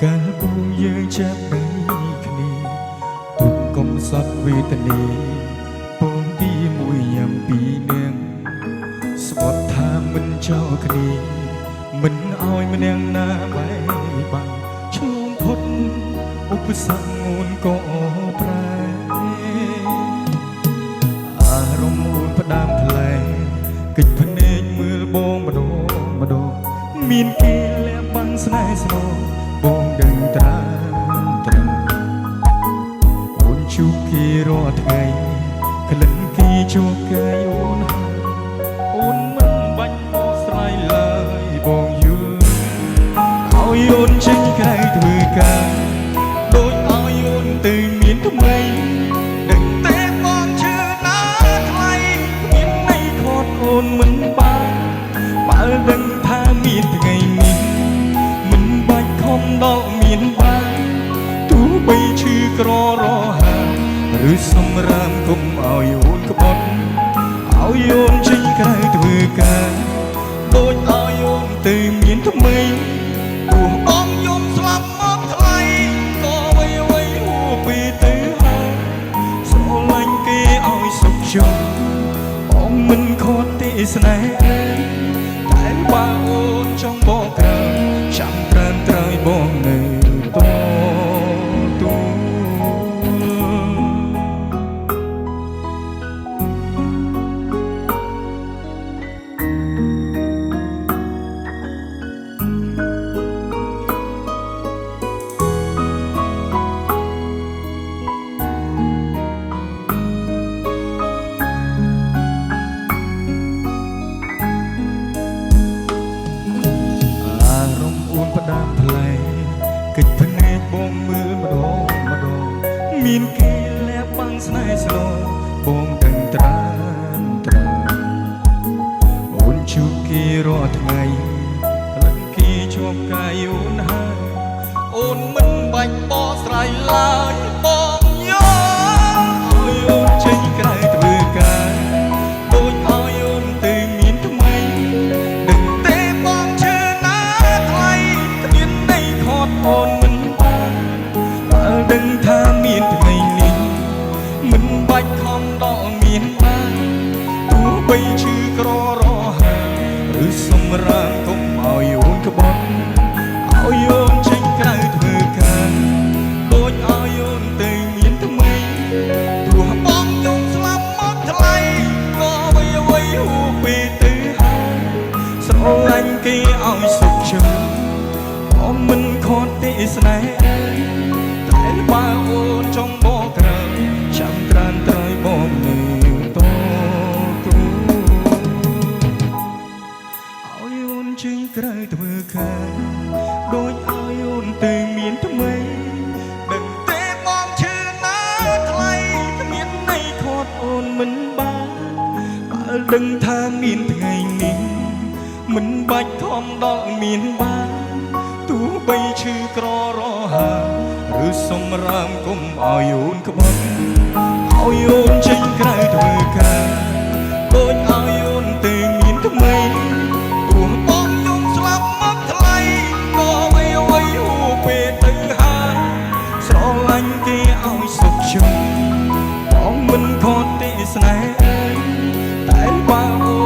កាលបងយើងចាប់បីគ្នាទុកកុំសត់វេទនាពងទីមួយញ៉ាំពីនាងស្បត់ថាមិនចោលគ្នាមិនឲ្យម្នាក់ណាបែកបាំងឆ្លងផុតឧបសគ្គងូនក៏ប្រែអារម្មណ៍អូនផ្ដាំផ្លែគិតភ្នែកមើលបងម្ដងមានគេលាក់បាំងស្នេហ៍ស្នូបងដឹងត្រាអូនជួបគេរាល់ថ្ងៃក្លិនគេជួបកាយអូនមិនបាញ់មកស្រ័យឡើយបងយល់ឲ្យអូនចេញក្រៅធ្វើការដូចឲ្យអូនទៅមានថ្មីដឹងតែបងជឿណាថ្លៃមានន័យខត់អូនមិនបានបើដឹងថាមានថ្ងៃនេះមិនបាច់ខំដល់មានបានទោះបីឈឺក្ររហាឬសម្រាមគុំឲ្យអូនក្បត់ឲ្យអូនចេញក្រៅធ្វើការដូចឲ្យអូនទៅមានថ្មីទោះបងយំស្លាប់មកថ្លៃក៏អ្វីហួពីទៅហើយស្រឡាញ់គេឲ្យសុខជុំបងមិនខត់ទេស្នេហ៍តែបើអូនចង់បកក្រៅចាំត្រានត្រើយបងនៅតទូផ្ដាំផ្លែគិតភ្នែកបងមើលម្ដងមានគេលាក់បាំងស្នេហ៍ស្នូបងដឹងត្រាអូនជួបគេរាល់ថ្ងៃក្លិនគេជាប់កាយអូនហើយអូនមិនបាច់បកស្រាយឡើយបងយកឲ្យអូនចេញក្រៅធ្វើការដូចឲ្យអូនទៅមានថ្មីដឹងទេបងជឿណាថ្លៃមានន័យខត់អូនមិនបានបើដឹងថាមានថ្ងៃនេះមិនបាច់ខំដល់មានបានទោះបីឈឺក្ររហាឬសម្រាមកុំឲ្យអូនក្បត់ឲ្យអូនចេញក្រៅធ្វើការដូចឲ្យអូនទៅមានថ្មីទោះបងយំស្លាប់មកថ្លៃក៏អ្វីហួពីទៅហើយស្រឡាញ់គេឲ្យសុខចិត្តបងមិនខត់ទេស្នេហ៍តែបើអូនចង់បកក្រៅចាំត្រានត្រើយបងនៅតទូឲ្យអូនចេញក្រៅធ្វើការដូចឲ្យអូនទៅមានថ្មីដឹងទេបងឈឺណាថ្លៃគ្មានន័យខត់អូនមិនបានបើដឹងថាមានថ្ងៃនេះមិនបាច់ខំដល់មានបានទោះបីឈឺក្ររហាឬសម្រាមគុំឲ្យអូនក្បត់ឲ្យអូនចេញក្រៅធ្វើការដូចឲ្យអូនទៅមានថ្មីទោះបងយំស្លាប់មកថ្លៃក៏អ្វីហួពីទៅហើយស្រឡាញ់គេឲ្យសុខចិត្តបងមិនខត់ទេស្នេហ៍តែបើអូ